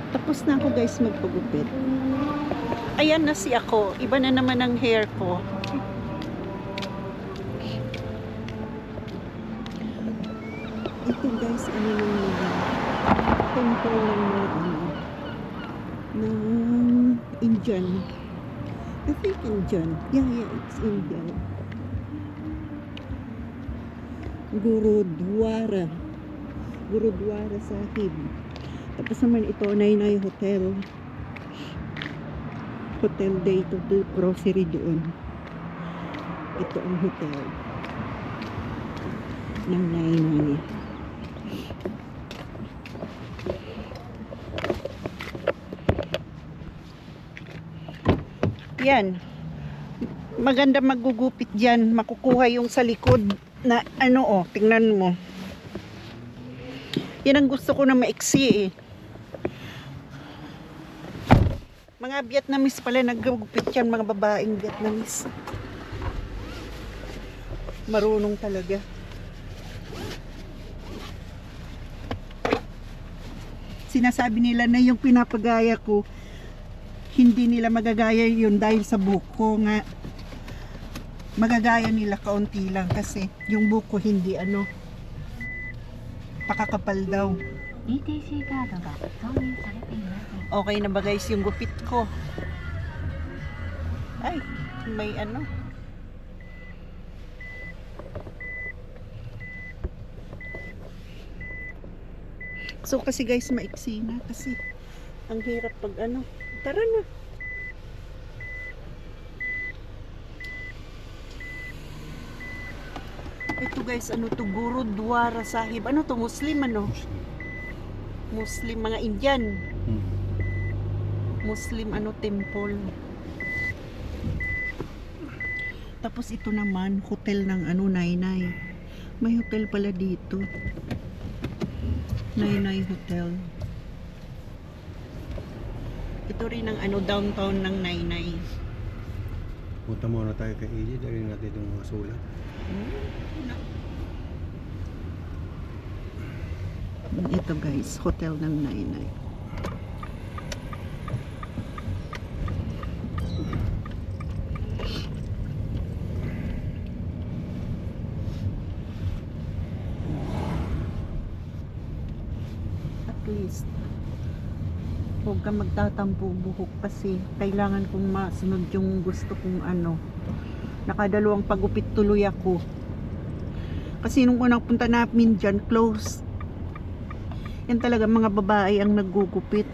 Tapos na ako guys magpagupit. Ayan na si ako. Iba na naman ang hair ko. Ito guys, ano yung mga temple ng mga ng Indian. I think Indian. Yeah, it's Indian. Gurudwara. Gurudwara Sahib. Tapos naman ito, Nainay Hotel. Hotel day to do grocery doon. Ito ang hotel ng Nainay. Yan. Maganda magugupit dyan. Makukuha yung sa likod na ano oh, tingnan mo. Yan ang gusto ko na maiksi eh. Mga Vietnamese pala naggugupit yan, mga babaeng Vietnamese. Marunong talaga. Sinasabi nila na yung pinapagaya ko, hindi nila magagaya yun dahil sa buko nga. Magagaya nila kaunti lang kasi yung buko hindi ano, pakakapal daw. Okay na ba guys yung gupit ko? Ay, may ano. So kasi guys maiksi na kasi ang hirap pag ano. Tara na. Ito guys, ano to, Gurudwara Sahib. Ano to, Muslim ano? Muslim, mga Indian. Muslim ano, temple. Tapos ito naman, hotel ng ano, Nainay. May hotel pala dito. Nainay Hotel. Ito rin ang ano, downtown ng Nainay. Punta muna tayo kay Ili, dali natin itong mga sulat. Ito guys, hotel ng Nainay. At least huwag kang magtatampo buhok kasi kailangan kong masunod yung gusto kong ano. Nakadalawang pagupit tuloy ako kasi nung unang punta namin dyan, close. Yan talaga mga babae ang naggugupit,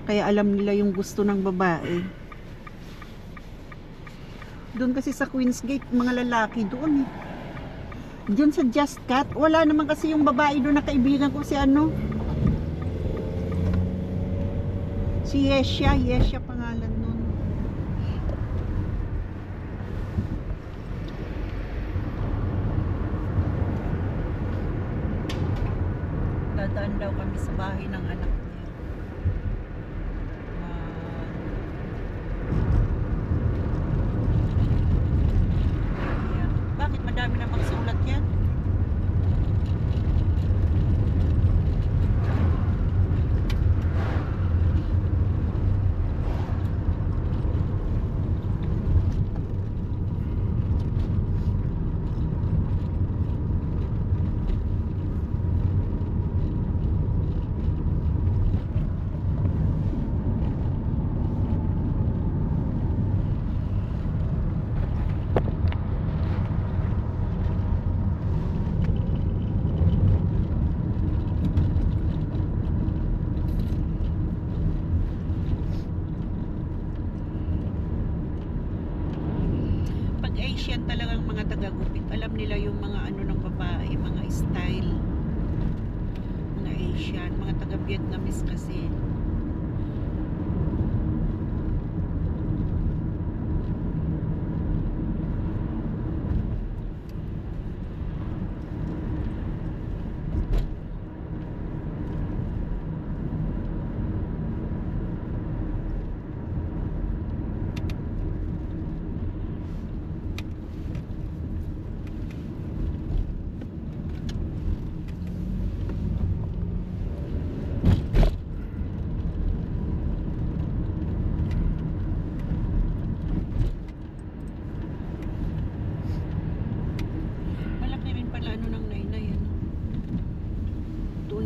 kaya alam nila yung gusto ng babae. Doon kasi sa Queen's Gate mga lalaki doon eh. Diyan sa Just Cut wala naman kasi yung babae doon na kaibigan ko, si ano, si Yesha pangalan nun. Dadaan daw kami sa bahay ng anak niya. Ayan. Bakit madami na magsulat yan?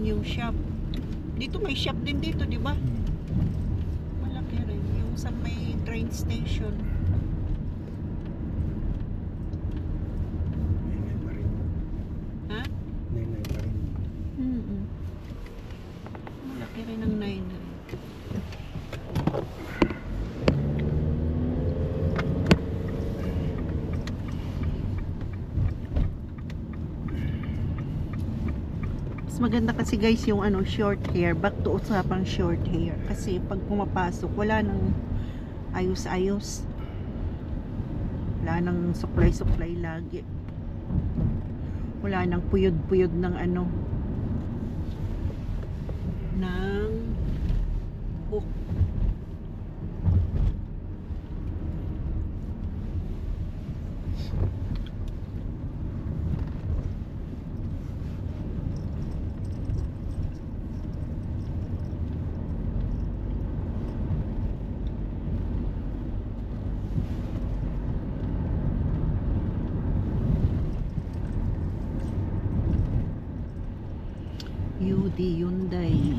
yung shop. Dito may shop din dito, di ba? Hmm. Malaki rin. Yung sa may train station. Nainay pa rin. Ha? Nainay pa rin. Malaki rin ang 9. Mas maganda kasi guys yung ano, short hair. Back to usapang short hair. Kasi pag pumapasok, wala nang ayos-ayos. Wala nang suklay-suklay lagi. Wala nang puyod-puyod ng ano, ng hook. UD Hyundai.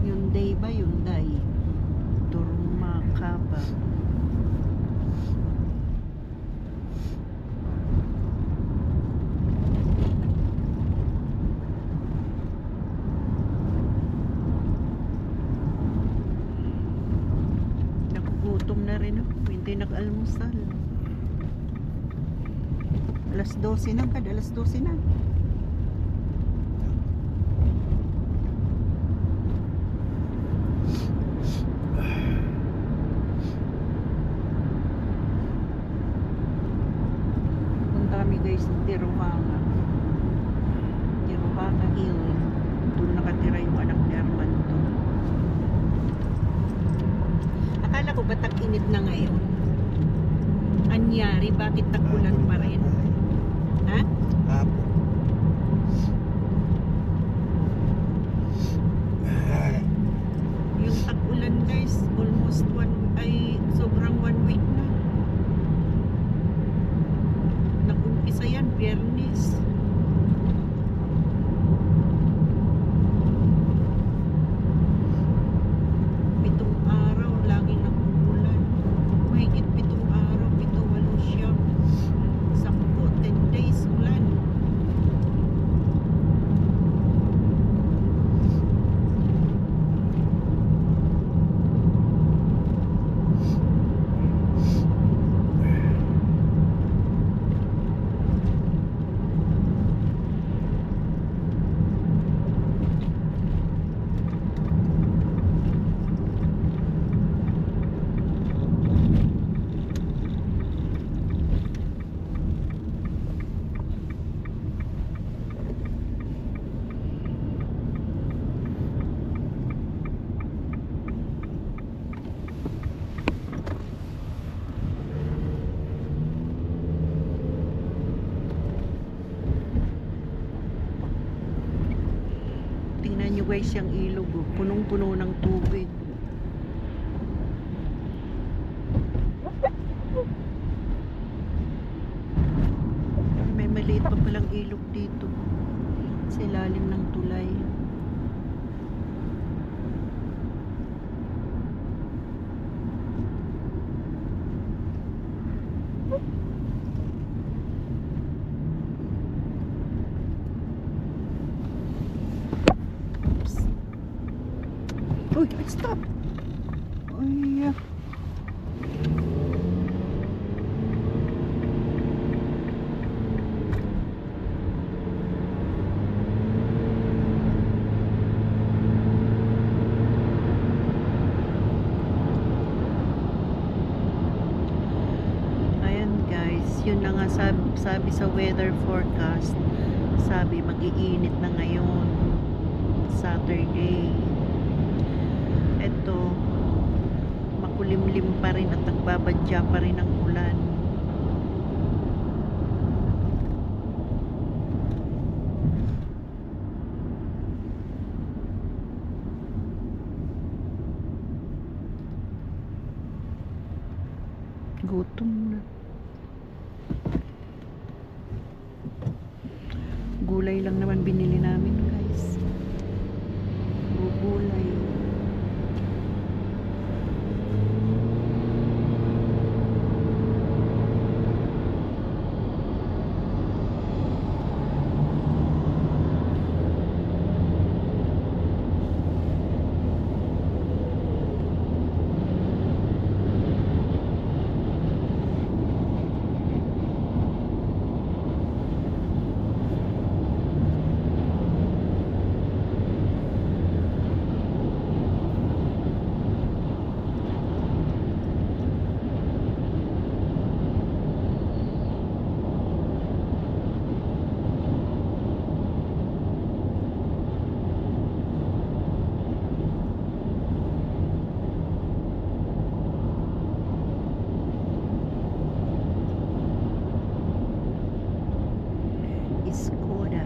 Hyundai ba? Hyundai. Turmakaba. Nagugutom na rin ako. Hindi nag-almusal. Alas 12 na, kad alas 12 na. Punta kami guys sa Tiruhanga. Tiruhanga Hill. Doon nakatira yung anak ni Armando. Akala ko ba tag-init na ngayon? Anyari, bakit tag-ulan pa rin? Ha? Hapon. Yung tag-ulan guys, almost sobrang 1 week na. Nag-umpisa yan, Biyernes. Pitong araw, laging nag-uulan. Mahigit 7 araw, 7, 8, 9, 10, 10 days ulan. Tingnan nyo guys yung ilog, oh. Punong-puno ng tubig. May maliit pa palang ilog dito sa ilalim ng tulay. Uy, stop! Uy, ayan guys, yun na nga sabi sa weather forecast. Sabi mag-iinit na ngayon, Saturday. Ito, makulimlim pa rin at nagbabadya pa rin ang ulan. Gutom na. gulay lang naman binili namin, guys. Gulay. Skoda.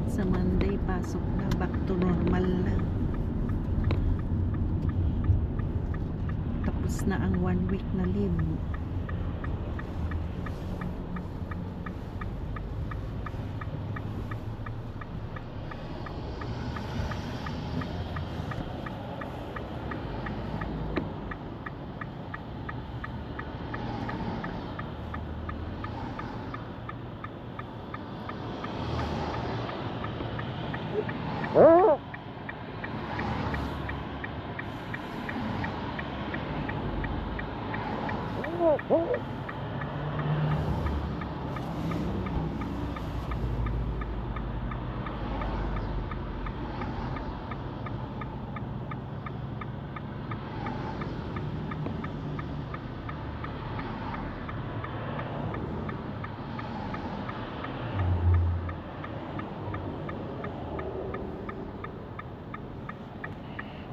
Sa Monday, pasok na. Back to normal na. Tapos na ang 1 week na leave.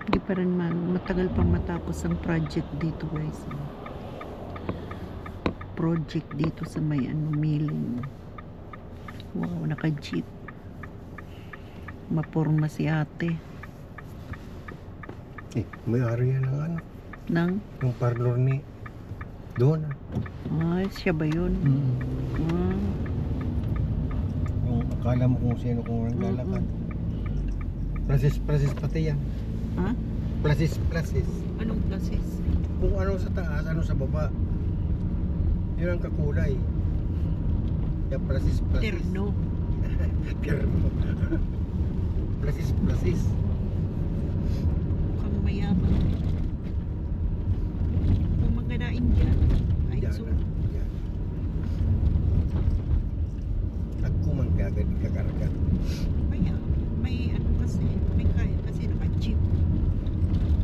Hindi pa rin matagal pang matapos ang project dito, guys. Project dito sa may milling. Wow, naka-jeep. Maporma si ate. May-ari yan ng ano, Nang? ng parlor ni doon. Ay, siya ba yun? Ah, Yung akala mo kung sino kung naglalakad. Plasis pati yan. ha? Plasis. Anong places? Kung ano sa taas, ano sa baba. Yun ang kakulay. Yung plasis. Terno. Terno. Plasis. Mukhang mayaman. Kung maganain dyan. Ay, so, Yan. Nagkumang kagad kakarga. may ano kasi, may kaya kasi naka-jeep.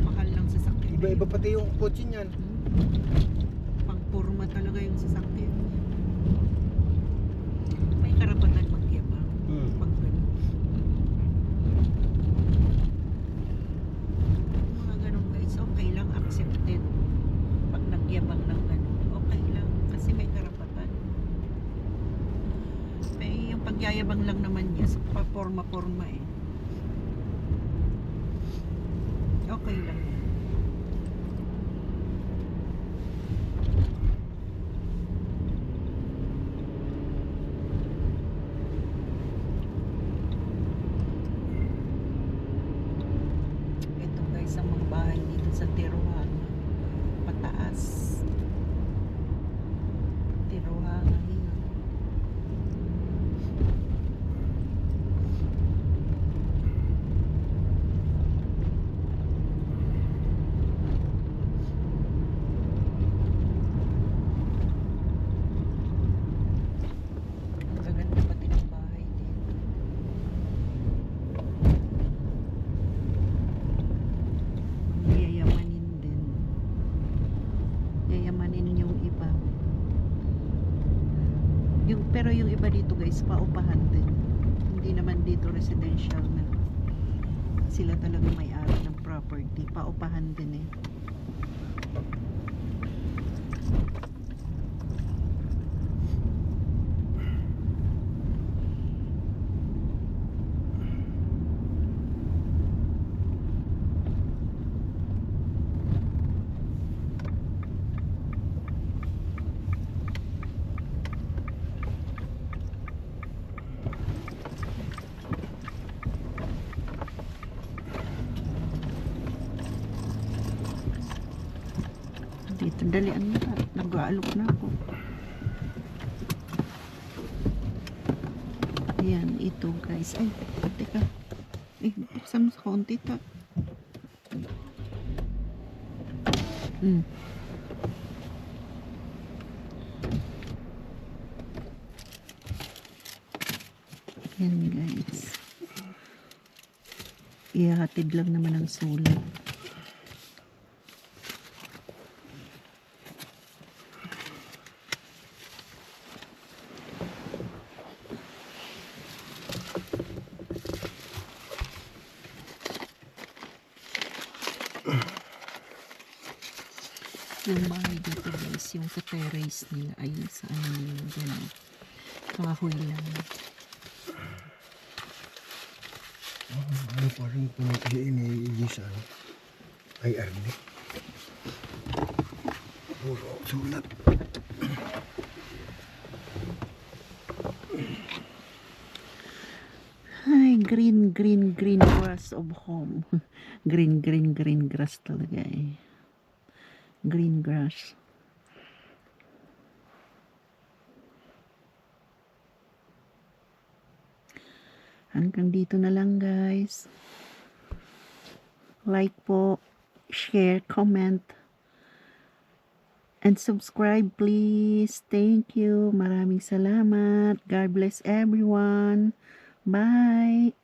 Mahal lang sasakyan. Iba-iba pati yung kotse niyan. Pang-porma talaga yung sasakyan. May karapatan magyabang. Pag ganun. Mga ganun, guys, okay lang, accepted. Pag nagyabang ng ganun, okay lang. Kasi may karapatan. May yung pagyayabang lang naman niya sa paporma-porma eh. Okay lang. Ito, guys, ang mga bahay dito sa Tiruhanga. Pataas. Tiruhanga yun. Ang gaganda pati ng bahay dito. Yayamanin din. Yayamanin yung iba. Pero yung iba dito, guys, paupahan din. Hindi naman dito residential na. Sila talaga may-ari ng property. Paupahan din eh. Dito, dalian na. Nag-aalok na ako. Ayan, ito guys. Ay, teka. Buksan mo sa konti ta. Ayan guys. Ihahatid lang naman ang sulat. Yung bahay dito guys, yung terrace nila ay sa ano nila dyan. Kahoy lang. Ano pa rin pinapili ini sa ano? IRD. Puro sulat. Ay, green grass of home. green grass talaga eh. Green grass. Hanggang dito na lang guys. Like po, share, comment, and subscribe please. Thank you. Maraming salamat. God bless everyone. Bye.